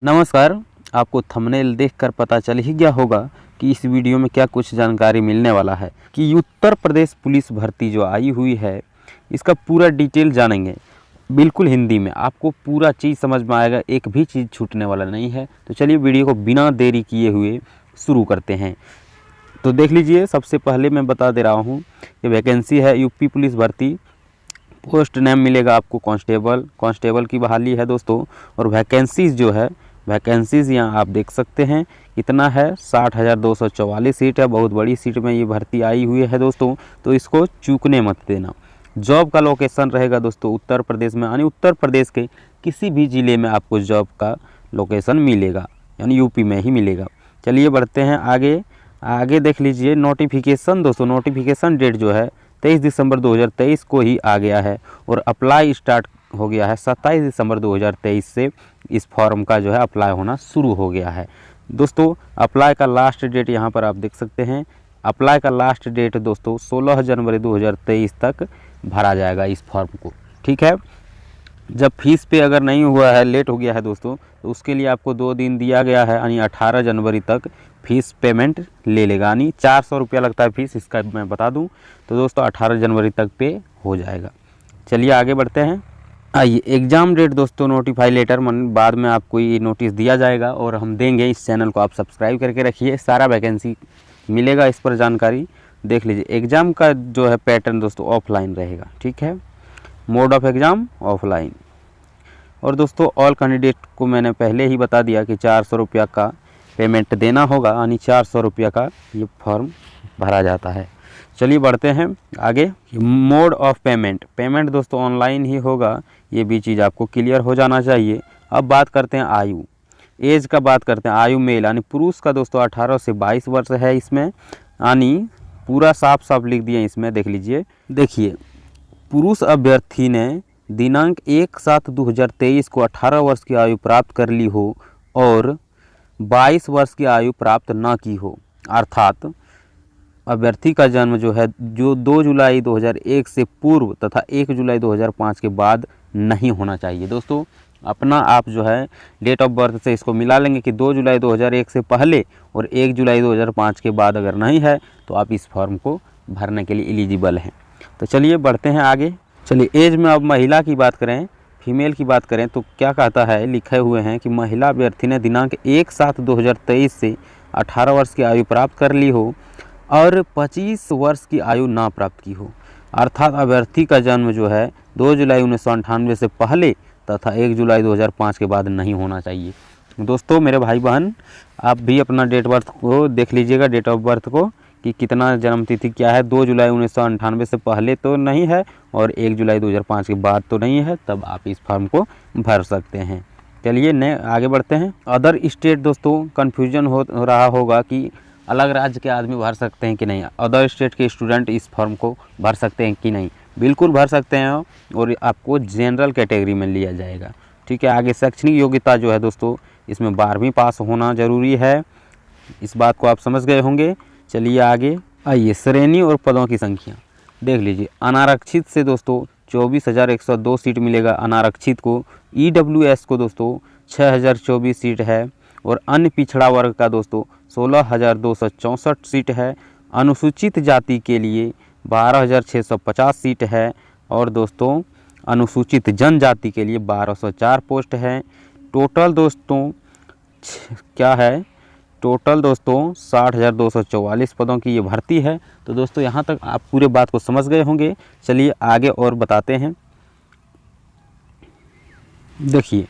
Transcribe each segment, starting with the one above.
नमस्कार। आपको थंबनेल देखकर पता चल ही गया होगा कि इस वीडियो में क्या कुछ जानकारी मिलने वाला है कि उत्तर प्रदेश पुलिस भर्ती जो आई हुई है इसका पूरा डिटेल जानेंगे। बिल्कुल हिंदी में आपको पूरा चीज़ समझ में आएगा, एक भी चीज़ छूटने वाला नहीं है। तो चलिए वीडियो को बिना देरी किए हुए शुरू करते हैं। तो देख लीजिए, सबसे पहले मैं बता दे रहा हूँ कि वैकेंसी है यूपी पुलिस भर्ती। पोस्ट नेम मिलेगा आपको कांस्टेबल की बहाली है दोस्तों। और वैकेंसीज़ जो है, वैकेंसीज़ यहाँ आप देख सकते हैं कितना है, 60,244 सीट है। बहुत बड़ी सीट में ये भर्ती आई हुई है दोस्तों, तो इसको चूकने मत देना। जॉब का लोकेशन रहेगा दोस्तों उत्तर प्रदेश में, यानी उत्तर प्रदेश के किसी भी ज़िले में आपको जॉब का लोकेशन मिलेगा, यानी यूपी में ही मिलेगा। चलिए बढ़ते हैं आगे देख लीजिए नोटिफिकेशन दोस्तों। नोटिफिकेशन डेट जो है 23 दिसंबर 2023 को ही आ गया है और अप्लाई स्टार्ट हो गया है 27 दिसंबर 2023 से। इस फॉर्म का जो है अप्लाई होना शुरू हो गया है दोस्तों। अप्लाई का लास्ट डेट यहाँ पर आप देख सकते हैं। अप्लाई का लास्ट डेट दोस्तों 16 जनवरी 2023 तक भरा जाएगा इस फॉर्म को, ठीक है। जब फीस पे अगर नहीं हुआ है, लेट हो गया है दोस्तों, तो उसके लिए आपको 2 दिन दिया गया है, यानी 18 जनवरी तक फ़ीस पेमेंट ले लेगा। यानी 400 रुपया लगता है फ़ीस, इसका मैं बता दूं। तो दोस्तों 18 जनवरी तक पे हो जाएगा। चलिए आगे बढ़ते हैं। आइए एग्ज़ाम डेट दोस्तों, नोटिफाई लेटर मन बाद में आपको ये नोटिस दिया जाएगा और हम देंगे। इस चैनल को आप सब्सक्राइब करके रखिए, सारा वैकेंसी मिलेगा इस पर जानकारी। देख लीजिए एग्ज़ाम का जो है पैटर्न दोस्तों ऑफलाइन रहेगा, ठीक है। Mode of exam offline. और दोस्तों ऑल कैंडिडेट को मैंने पहले ही बता दिया कि 400 रुपया का पेमेंट देना होगा, यानी 400 रुपया का ये फॉर्म भरा जाता है। चलिए बढ़ते हैं आगे। मोड ऑफ पेमेंट दोस्तों ऑनलाइन ही होगा, ये भी चीज़ आपको क्लियर हो जाना चाहिए। अब बात करते हैं आयु, एज का बात करते हैं। आयु मेल यानी पुरुष का दोस्तों 18 से 22 वर्ष है इसमें, यानी पूरा साफ साफ लिख दिए इसमें। देख लीजिए, देखिए पुरुष अभ्यर्थी ने दिनांक 1/7/2023 को 18 वर्ष की आयु प्राप्त कर ली हो और 22 वर्ष की आयु प्राप्त न की हो, अर्थात अभ्यर्थी का जन्म जो है जो 2 जुलाई 2001 से पूर्व तथा 1 जुलाई 2005 के बाद नहीं होना चाहिए। दोस्तों अपना आप जो है डेट ऑफ बर्थ से इसको मिला लेंगे कि 2 जुलाई 2001 से पहले और 1 जुलाई 2005 के बाद अगर नहीं है तो आप इस फॉर्म को भरने के लिए एलिजिबल हैं। तो चलिए बढ़ते हैं आगे। चलिए एज में अब महिला की बात करें, फीमेल की बात करें तो क्या कहता है, लिखे हुए हैं कि महिला अभ्यर्थी ने दिनांक 1/7/2023 से 18 वर्ष की आयु प्राप्त कर ली हो और 25 वर्ष की आयु ना प्राप्त की हो, अर्थात अभ्यर्थी का जन्म जो है 2 जुलाई 1998 से पहले तथा 1 जुलाई 2005 के बाद नहीं होना चाहिए। दोस्तों मेरे भाई बहन, आप भी अपना डेट बर्थ को देख लीजिएगा, डेट ऑफ बर्थ को कि कितना जन्म तिथि क्या है। 2 जुलाई 1998 से पहले तो नहीं है और 1 जुलाई 2005 के बाद तो नहीं है, तब आप इस फॉर्म को भर सकते हैं। चलिए आगे बढ़ते हैं। अदर स्टेट दोस्तों कन्फ्यूजन हो रहा होगा कि अलग राज्य के आदमी भर सकते हैं कि नहीं, अदर स्टेट के स्टूडेंट इस फॉर्म को भर सकते हैं कि नहीं। बिल्कुल भर सकते हैं और आपको जनरल कैटेगरी में लिया जाएगा, ठीक है। आगे शैक्षणिक योग्यता जो है दोस्तों, इसमें 12वीं पास होना ज़रूरी है, इस बात को आप समझ गए होंगे। चलिए आगे आइए, श्रेणी और पदों की संख्या देख लीजिए। अनारक्षित से दोस्तों 24,102 सीट मिलेगा अनारक्षित को। EWS को दोस्तों 6,024 सीट है और अन्य पिछड़ा वर्ग का दोस्तों 16,264 सीट है। अनुसूचित जाति के लिए 12,650 सीट है और दोस्तों अनुसूचित जनजाति के लिए 1,204 पोस्ट है। टोटल दोस्तों क्या है, टोटल दोस्तों 60,244 पदों की ये भर्ती है। तो दोस्तों यहाँ तक आप पूरे बात को समझ गए होंगे। चलिए आगे और बताते हैं। देखिए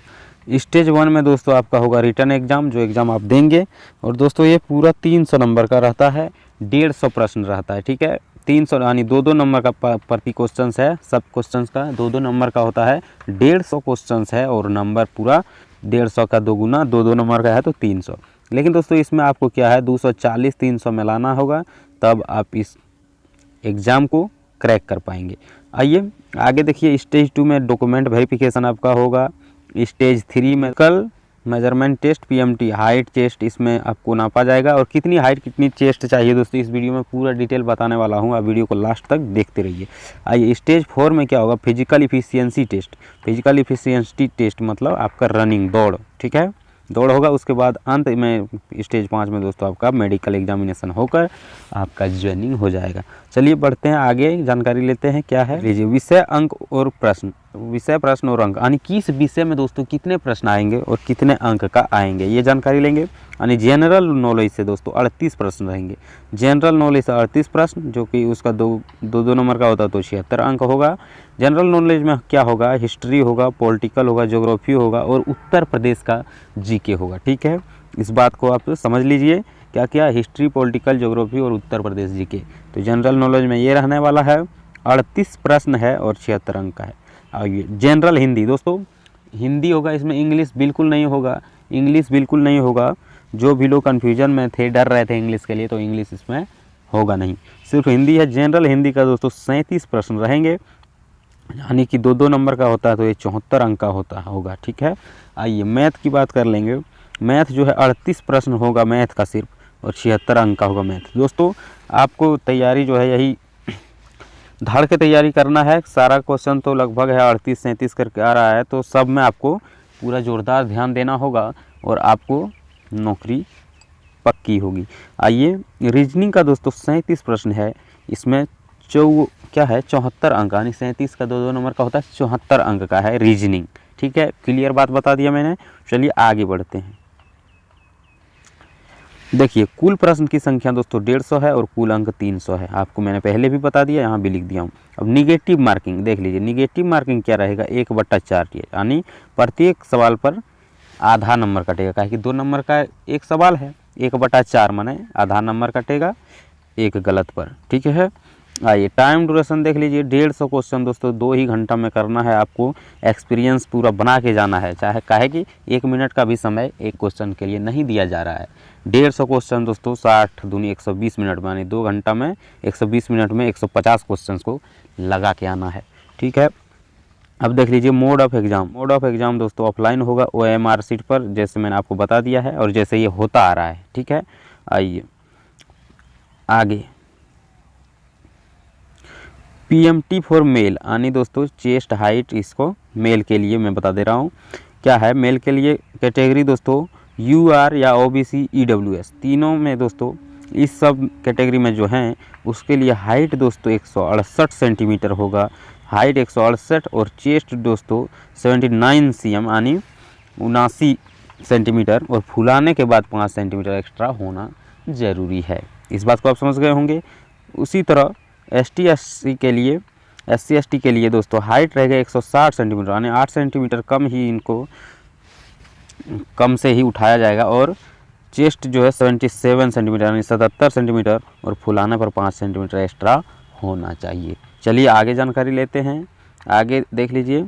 स्टेज 1 में दोस्तों आपका होगा रिटन एग्ज़ाम, जो एग्ज़ाम आप देंगे। और दोस्तों ये पूरा 300 नंबर का रहता है, 150 प्रश्न रहता है, ठीक है। 300 यानी 2-2 नंबर का प्रति क्वेश्चन है, सब क्वेश्चन का 2-2 नंबर का होता है। 150 क्वेश्चन है और नंबर पूरा 150 का 2 गुना 2-2 नंबर का है तो 300। लेकिन दोस्तों इसमें आपको क्या है 240 300 मिलाना होगा, तब आप इस एग्ज़ाम को क्रैक कर पाएंगे। आइए आगे देखिए। स्टेज 2 में डॉक्यूमेंट वेरिफिकेशन आपका होगा। स्टेज 3 में कल measurement test PMT height chest इसमें आपको नापा जाएगा। और कितनी हाइट कितनी चेस्ट चाहिए दोस्तों, इस वीडियो में पूरा डिटेल बताने वाला हूँ, आप वीडियो को लास्ट तक देखते रहिए। आइए स्टेज 4 में क्या होगा, physical efficiency test. Physical efficiency test मतलब आपका रनिंग दौड़, ठीक है। दौड़ होगा, उसके बाद अंत में स्टेज 5 में दोस्तों आपका मेडिकल एग्जामिनेशन होकर आपका ज्वाइनिंग हो जाएगा। चलिए बढ़ते हैं आगे, जानकारी लेते हैं क्या है। लीजिए विषय, अंक और प्रश्न। विषय, प्रश्न और अंक यानी किस विषय में दोस्तों कितने प्रश्न आएंगे और कितने अंक का आएंगे, ये जानकारी लेंगे। यानी जनरल नॉलेज से दोस्तों 38 प्रश्न रहेंगे। जनरल नॉलेज से 38 प्रश्न, जो कि उसका दो नंबर का होता है तो 76 अंक होगा। जनरल नॉलेज में क्या होगा, हिस्ट्री होगा, पॉलिटिकल होगा, ज्योग्राफी होगा और उत्तर प्रदेश का जीके होगा। ठीक है, इस बात को आप समझ लीजिए, क्या क्या, हिस्ट्री, पॉलिटिकल, ज्योग्राफी और उत्तर प्रदेश जीके। तो जनरल नॉलेज में ये रहने वाला है, 38 प्रश्न है और 76 अंक का है। आइए जनरल हिंदी, दोस्तों हिंदी होगा, इसमें इंग्लिश बिल्कुल नहीं होगा, इंग्लिश बिल्कुल नहीं होगा। जो भी लोग कन्फ्यूजन में थे, डर रहे थे इंग्लिश के लिए, तो इंग्लिश इसमें होगा नहीं, सिर्फ हिंदी है। जनरल हिंदी का दोस्तों 37 प्रश्न रहेंगे, यानी कि 2-2 नंबर का होता है, तो ये 74 अंक का होगा। ठीक है, आइए मैथ की बात कर लेंगे। मैथ जो है 38 प्रश्न होगा मैथ का सिर्फ, और 76 अंक का होगा मैथ। दोस्तों आपको तैयारी जो है यही धड़ के तैयारी करना है। सारा क्वेश्चन तो लगभग है 38-37 करके आ रहा है, तो सब में आपको पूरा जोरदार ध्यान देना होगा और आपको नौकरी पक्की होगी। आइए रीजनिंग का दोस्तों 37 प्रश्न है, इसमें 74 अंक, यानी 37 का 2-2 नंबर का होता है, 74 अंक का है रीजनिंग। ठीक है, क्लियर बात बता दिया मैंने। चलिए आगे बढ़ते हैं। देखिए कुल प्रश्न की संख्या दोस्तों 150 है और कुल अंक 300 है, आपको मैंने पहले भी बता दिया, यहाँ भी लिख दिया हूँ। अब निगेटिव मार्किंग देख लीजिए, निगेटिव मार्किंग क्या रहेगा, 1/4, यानी प्रत्येक सवाल पर आधा नंबर कटेगा, काहे कि 2 नंबर का एक सवाल है, 1/4 माने आधा नंबर कटेगा एक गलत पर। ठीक है, आइए टाइम ड्यूरेशन देख लीजिए, 150 क्वेश्चन दोस्तों 2 ही घंटा में करना है, आपको एक्सपीरियंस पूरा बना के जाना है। चाहे काहे कि 1 मिनट का भी समय एक क्वेश्चन के लिए नहीं दिया जा रहा है। 150 क्वेश्चन दोस्तों 60 दूनी 120 मिनट में, यानी 2 घंटा में 120 मिनट में 150 क्वेश्चन को लगा के आना है। ठीक है, अब देख लीजिए mode of exam. Mode of exam दोस्तों ऑफलाइन होगा OMR सीट पर, जैसे मैंने आपको बता दिया है और जैसे ये होता आ रहा है। ठीक है, आइए आगे PMT फॉर मेल, यानी दोस्तों चेस्ट हाइट, इसको मेल के लिए मैं बता दे रहा हूँ क्या है। मेल के लिए कैटेगरी दोस्तों UR या OBC EWS, तीनों में दोस्तों इस सब कैटेगरी में जो हैं उसके लिए हाइट दोस्तों 168 सेंटीमीटर होगा, हाइट 168, और चेस्ट दोस्तों 79 cm यानी 79 सेंटीमीटर, और फुलाने के बाद 5 सेंटीमीटर एक्स्ट्रा होना ज़रूरी है। इस बात को आप समझ गए होंगे। उसी तरह SC ST के लिए दोस्तों हाइट रहेगा 160 सेंटीमीटर, यानी 8 सेंटीमीटर कम ही, इनको कम से ही उठाया जाएगा, और चेस्ट जो है 77 सेंटीमीटर यानी 77 सेंटीमीटर, और फुलाने पर 5 सेंटीमीटर एक्स्ट्रा होना चाहिए। चलिए आगे जानकारी लेते हैं। आगे देख लीजिए,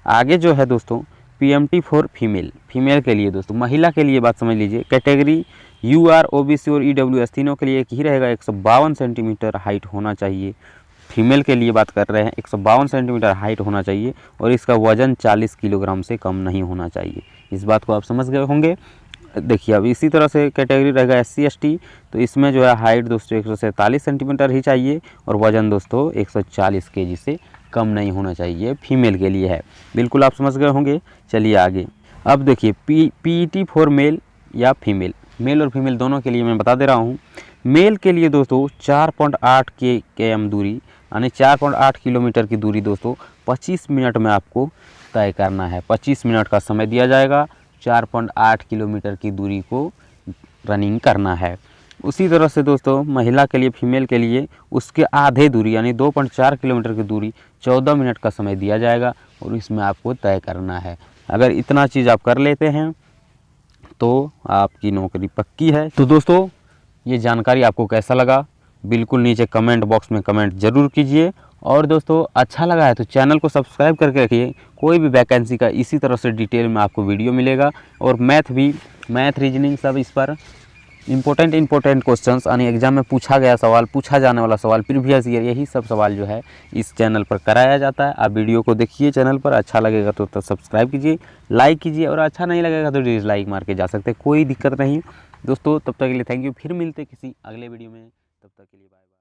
आगे जो है दोस्तों PMT फॉर फीमेल, फीमेल के लिए दोस्तों, महिला के लिए बात समझ लीजिए। कैटेगरी UR OBC और EWS तीनों के लिए एक ही रहेगा, 152 सेंटीमीटर हाइट होना चाहिए। फीमेल के लिए बात कर रहे हैं, 152 सेंटीमीटर हाइट होना चाहिए, और इसका वजन 40 किलोग्राम से कम नहीं होना चाहिए। इस बात को आप समझ गए होंगे। देखिए अब इसी तरह से कैटेगरी रहेगा SC ST, तो इसमें जो है हाइट दोस्तों 147 सेंटीमीटर ही चाहिए, और वजन दोस्तों 140 kg से कम नहीं होना चाहिए, फीमेल के लिए है। बिल्कुल आप समझ गए होंगे। चलिए आगे, अब देखिए PET फॉर मेल या फीमेल, मेल और फीमेल दोनों के लिए मैं बता दे रहा हूँ। मेल के लिए दोस्तों 4.8 km दूरी, यानी 4.8 किलोमीटर की दूरी दोस्तों 25 मिनट में आपको तय करना है। 25 मिनट का समय दिया जाएगा, 4.8 किलोमीटर की दूरी को रनिंग करना है। उसी तरह से दोस्तों महिला के लिए, फीमेल के लिए उसके आधे दूरी यानी 2.4 किलोमीटर की दूरी 14 मिनट का समय दिया जाएगा, और इसमें आपको तय करना है। अगर इतना चीज़ आप कर लेते हैं तो आपकी नौकरी पक्की है। तो दोस्तों ये जानकारी आपको कैसा लगा, बिल्कुल नीचे कमेंट बॉक्स में कमेंट ज़रूर कीजिए, और दोस्तों अच्छा लगा है तो चैनल को सब्सक्राइब करके रखिए। कोई भी वैकेंसी का इसी तरह से डिटेल में आपको वीडियो मिलेगा, और मैथ रीजनिंग सब इस पर इम्पोर्टेंट क्वेश्चंस, यानी एग्जाम में पूछा गया सवाल, पूछा जाने वाला सवाल, प्रीवियस ईयर, यही सब सवाल जो है इस चैनल पर कराया जाता है। आप वीडियो को देखिए चैनल पर, अच्छा लगेगा तो सब्सक्राइब कीजिए, लाइक कीजिए, और अच्छा नहीं लगेगा तो डिसलाइक मार के जा सकते, कोई दिक्कत नहीं दोस्तों। तब तक के लिए थैंक यू, फिर मिलते किसी अगले वीडियो में, तब तक के लिए बाय।